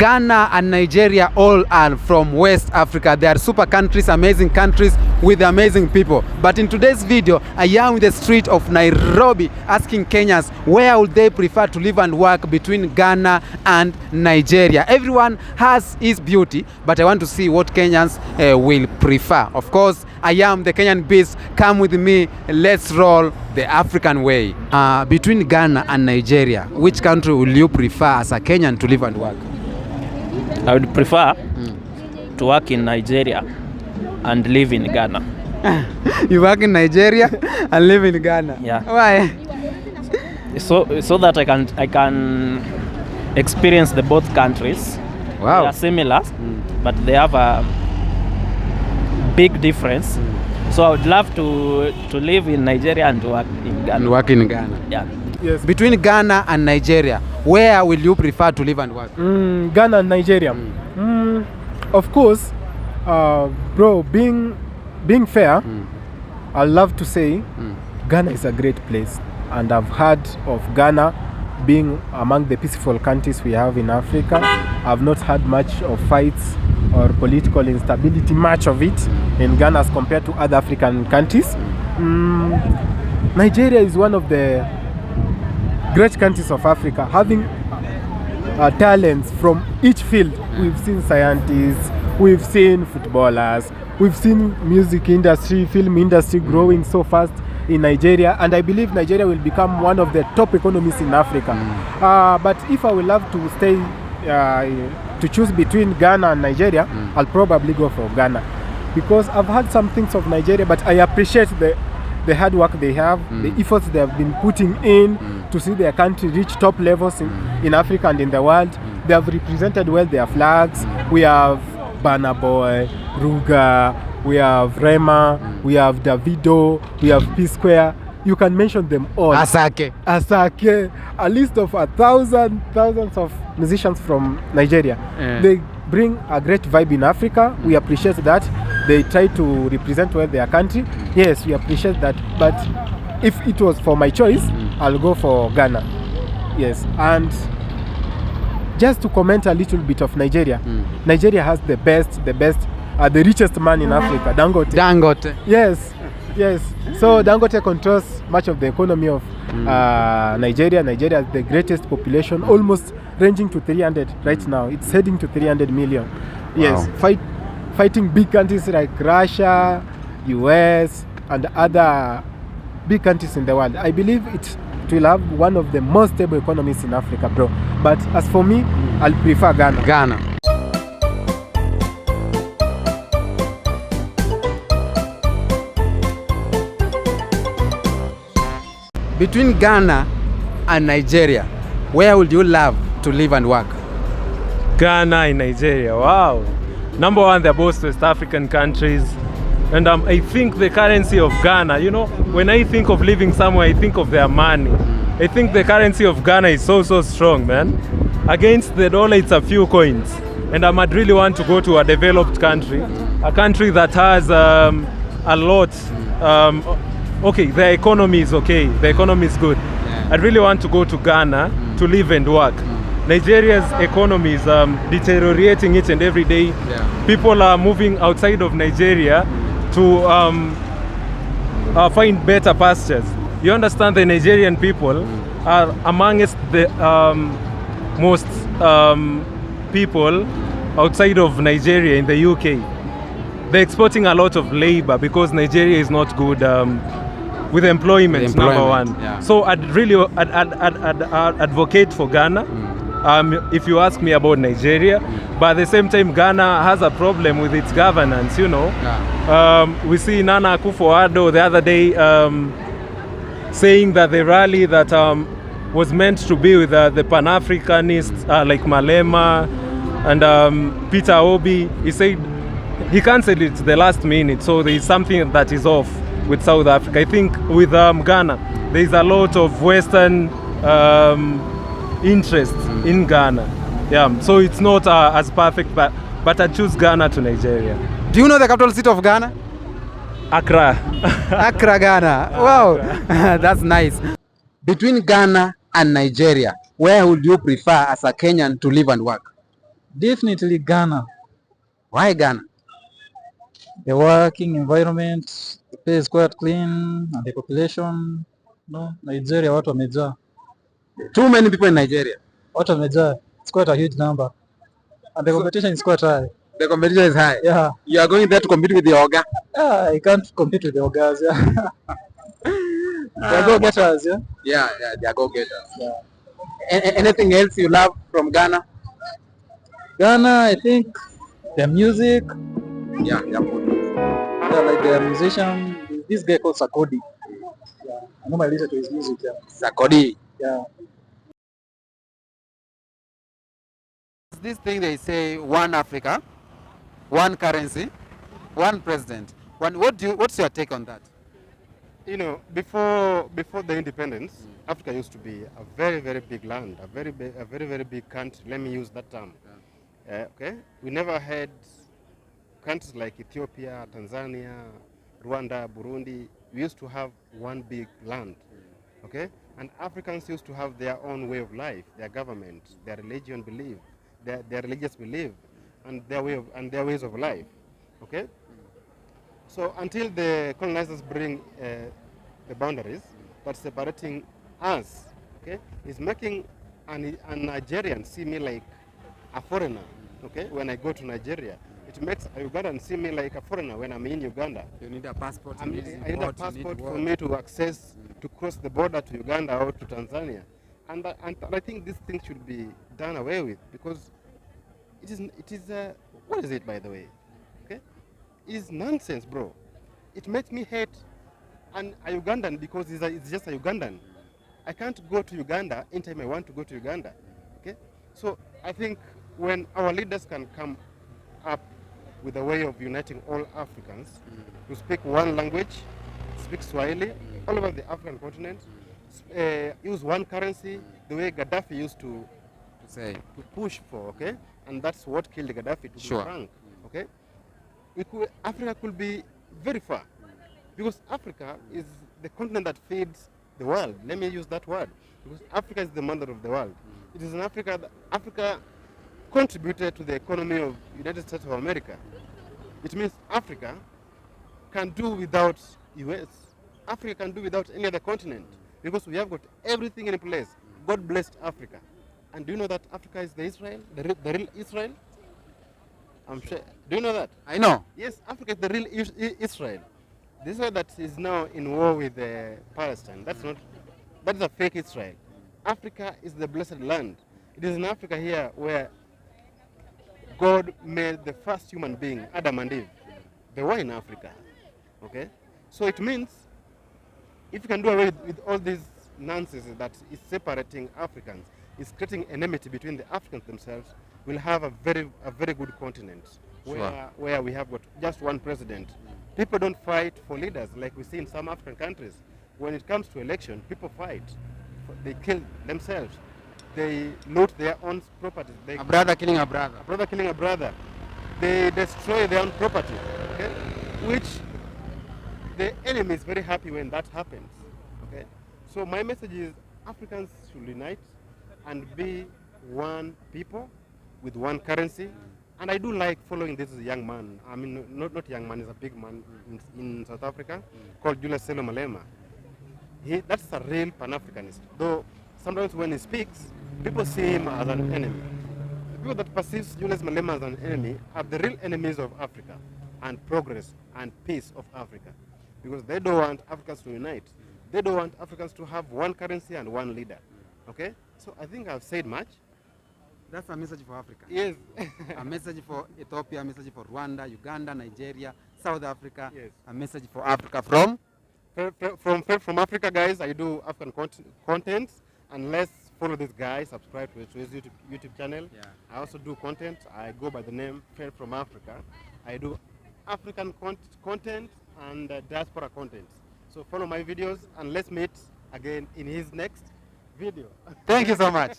Ghana and Nigeria all are from West Africa. They are super countries, amazing countries with amazing people. But in today's video, I am in the street of Nairobi asking Kenyans where would they prefer to live and work between Ghana and Nigeria. Everyone has his beauty, but I want to see what Kenyans will prefer. Of course, I am the Kenyan Beast. Come with me, let's roll the African way. Between Ghana and Nigeria, which country will you prefer as a Kenyan to live and work? I would prefer to work in Nigeria and live in Ghana. You work in Nigeria and live in Ghana? Yeah. Why? So that I can experience the both countries. Wow. They are similar, but they have a big difference. So I would love to live in Nigeria and work in Ghana. And work in Ghana. Yeah. Yes. Between Ghana and Nigeria, where will you prefer to live and work? Ghana and Nigeria. Of course, bro, being fair, I love to say Ghana is a great place, and I've heard of Ghana being among the peaceful countries we have in Africa. I've not had much of fights or political instability, much of it in Ghana as compared to other African countries. Nigeria is one of the great countries of Africa, having talents from each field. We've seen scientists, we've seen footballers, we've seen music industry, film industry growing so fast in Nigeria, and I believe Nigeria will become one of the top economies in Africa. But if I will have to stay to choose between Ghana and Nigeria, I'll probably go for Ghana, because I've heard some things of Nigeria, but I appreciate the hard work they have, the efforts they have been putting in to see their country reach top levels in Africa and in the world. They have represented well their flags. We have Burna Boy, Ruga, we have Rema, we have Davido, we have P-Square. You can mention them all. Asake, a list of thousands of musicians from Nigeria. They bring a great vibe in Africa. We appreciate that. They try to represent well their country. Yes, we appreciate that. But if it was for my choice, I'll go for Ghana. Yes, and just to comment a little bit of Nigeria. Nigeria has the richest man in Africa, Dangote. Yes. So Dangote controls much of the economy of Nigeria. Nigeria has the greatest population, almost ranging to 300 right now. It's heading to 300 million. Yes, wow. Fighting big countries like Russia, US, and other big countries in the world. I believe it will have one of the most stable economies in Africa, bro. But as for me, I'll prefer Ghana. Between Ghana and Nigeria, where would you love to live and work? Ghana and Nigeria, wow. Number one, they're both West African countries. And I think the currency of Ghana, when I think of living somewhere, I think of their money. I think the currency of Ghana is so strong, man. Against the dollar, it's a few coins. And I might really want to go to a developed country, a country that has a lot. Okay, the economy is okay. The economy is good. I really want to go to Ghana to live and work. Nigeria's economy is deteriorating each and every day. People are moving outside of Nigeria to find better pastures. You understand, the Nigerian people are amongst the most people outside of Nigeria in the UK. They're exporting a lot of labor because Nigeria is not good with employment, number one. Yeah. So I'd really advocate for Ghana. If you ask me about Nigeria, but at the same time, Ghana has a problem with its governance, We see Nana Akufo-Addo the other day saying that the rally that was meant to be with the Pan-Africanists like Malema and Peter Obi, he said he cancelled it the last minute, so there is something that is off with South Africa. I think with Ghana, there is a lot of Western interest in Ghana. Yeah, so it's not as perfect, but I choose Ghana to Nigeria. Do you know the capital city of Ghana? Accra. Accra, Ghana. Wow, that's nice. Between Ghana and Nigeria, where would you prefer as a Kenyan to live and work? Definitely Ghana. Why Ghana? The working environment, the place is quite clean, and the population, no, Nigeria, watu wamejaa. Too many people in Nigeria. Watu wamejaa. It's quite a huge number. And the competition is quite high. The competition is high. Yeah. You are going there to compete with the Oga. Yeah, I can't compete with the Ogas, yeah. They go getters, yeah. Yeah, they are go-getters. Yeah. Anything else you love from Ghana? Ghana, I think their music, Yeah, food. yeah, like their musician, this guy called Sakodi. Yeah, I normally listen to his music, yeah. Sakodi. Yeah. This thing they say, one Africa, one currency, one president. What's your take on that? You know, before the independence, Africa used to be a very big land, a very big country. Let me use that term. Okay, we never had countries like Ethiopia, Tanzania, Rwanda, Burundi. We used to have one big land. Okay, and Africans used to have their own way of life, their government, their religion belief, their religious belief, and their ways of life. Okay. So until the colonizers bring the boundaries that's separating us, okay, is making a Nigerian see me like a foreigner. Okay, when I go to Nigeria, it makes a Ugandan see me like a foreigner when I'm in Uganda. You need a passport. I need a passport for me to access to cross the border to Uganda or to Tanzania, and I think this thing should be done away with, because it is what is it, by the way? Okay, it is nonsense, bro. It makes me hate a Ugandan because it's just a Ugandan. I can't go to Uganda anytime I want to go to Uganda. Okay, so I think when our leaders can come up with a way of uniting all Africans to speak one language, speak Swahili all over the African continent, use one currency, the way Gaddafi used to push for, okay, and that's what killed Gaddafi, to be frank, okay. Africa could be very far, because Africa is the continent that feeds the world. Let me use that word, because Africa is the mother of the world. It is in Africa that Africa contributed to the economy of United States of America. It means Africa can do without US. Africa can do without any other continent, because we have got everything in place. God blessed Africa. And do you know that Africa is the Israel, the real Israel? I'm sure. Do you know that? I know. Yes, Africa is the real Israel. The Israel that is now in war with Palestine. That is a fake Israel. Africa is the blessed land. It is in Africa here where God made the first human being, Adam and Eve. They were in Africa. Okay? So it means if you can do away with all these nonsense that is separating Africans, is creating enmity between the Africans themselves, we'll have a very good continent where we have got just one president. People don't fight for leaders like we see in some African countries. When it comes to election, people fight. They kill themselves. They loot their own property. A brother killing a brother. A brother killing a brother. They destroy their own property, okay? Which the enemy is very happy when that happens, okay? So my message is Africans should unite and be one people with one currency. And I do like following this young man. I mean, not young man, he's a big man in South Africa called Julius Selo Malema. That's a real Pan-Africanist. Though sometimes when he speaks, people see him as an enemy. The people that perceive Julius Malema as an enemy are the real enemies of Africa and progress and peace of Africa. Because they don't want Africans to unite. They don't want Africans to have one currency and one leader. Okay? So I think I've said much. That's a message for Africa. Yes. A message for Ethiopia, a message for Rwanda, Uganda, Nigeria, South Africa. Yes. A message for Africa from? From Africa, guys. I do African content. And let's follow this guy, subscribe to his YouTube channel. Yeah. I also do content. I go by the name Friend from Africa. I do African content and diaspora content. So follow my videos and let's meet again in his next video. Thank you so much.